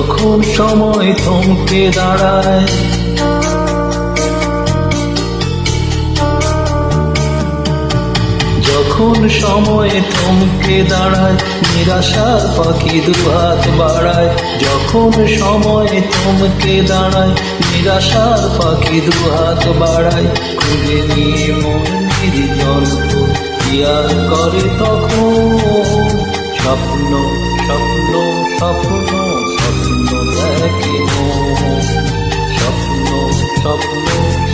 যখন সময় থমকে দাঁড়ায়, যখন সময় থমকে দাঁড়ায়, নিরাশার পাখি দুহাত বাড়ায়। যখন সময় থমকে দাঁড়ায়, নিরাশার পাখি দুহাত বাড়ায়। খুঁজে নিয়ে মন নির্জন কি আর করে তখন, স্বপ্ন স্বপ্ন স্বপ্ন স্বপ্ন দেখে মন, স্বপ্ন স্বপ্ন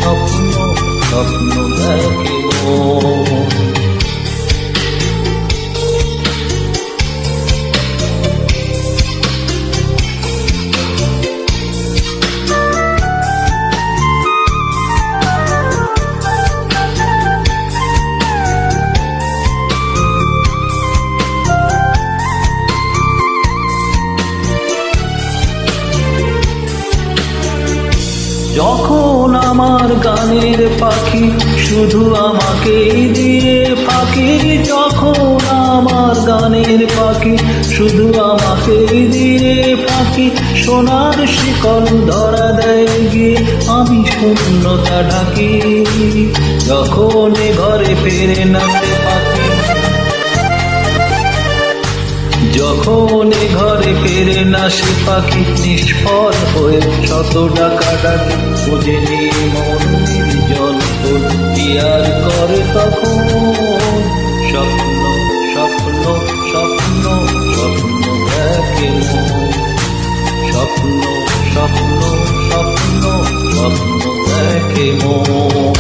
স্বপ্ন স্বপ্ন দেখে মন। যখন আমার গানের পাখি শুধু আমাকেই দিয়ে ফাঁকি, যখন আমার গানের পাখি শুধু আমাকেই দিয়ে ফাঁকি, সোনার শিকল ধরা দেয় গিয়ে আমি শূন্যতা ঢাকি। যখন ঘরে ফেরে না সে পাখি, যখন ঘরে ফেরে না সে পাখি, নিষ্ফল হয়ে শত ডাকা ডাকি। খুঁজে নিয়ে মন নির্জন কি আর করে তখন, স্বপ্ন স্বপ্ন স্বপ্ন স্বপ্ন দেখে মন, স্বপ্ন স্বপ্ন স্বপ্ন স্বপ্ন দেখে মন।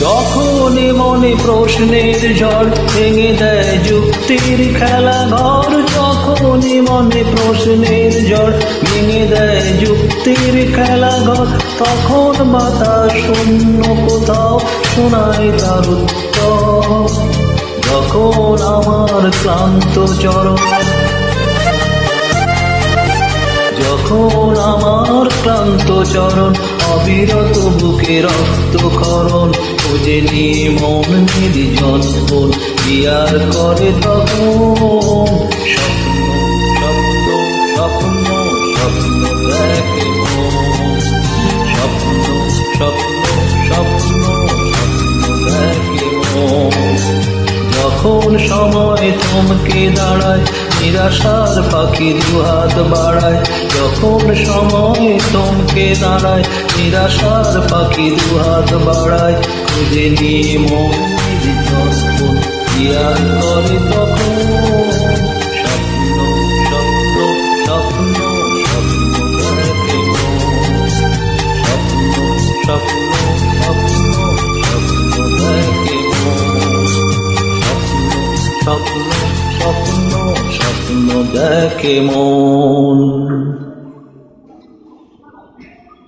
যখন মনে প্রশ্নের ঝড় ভেঙে দেয় যুক্তির খেলা ঘর, যখন মনে প্রশ্নের ঝড় ভেঙে দেয় যুক্তির খেলা ঘর, তখন বাতাস শূন্য কোথাও শোনায় তার উত্তর। যখন আমার ক্লান্ত চরণ, যখন আমার ক্লান্ত চরণ অবিরত বুকে রক্তক্ষরণ, খুঁজে নিয়ে মন নির্জন কি আর করে তখন, স্বপ্ন স্বপ্ন স্বপ্ন দেখে মন, স্বপ্ন স্বপ্ন স্বপ্ন স্বপ্ন দেখে মন। যখন সময় থমকে দাঁড়ায়, নিরাশার পাখি দুহাত বাড়ায়। যখন সময় থমকে দাঁড়ায়, নিরাশার পাখি দুহাত বাড়ায়। খুঁজে নিয়ে মন নির্জন কি আর করে তখন, স্বপ্ন স্বপ্ন স্বপ্ন স্বপ্ন দেখে মন, স্বপ্ন স্বপ্ন স্বপ্ন স্বপ্ন দেখে মন, স্বপ্ন স্বপ্ন স্বপ্ন দেখে মন।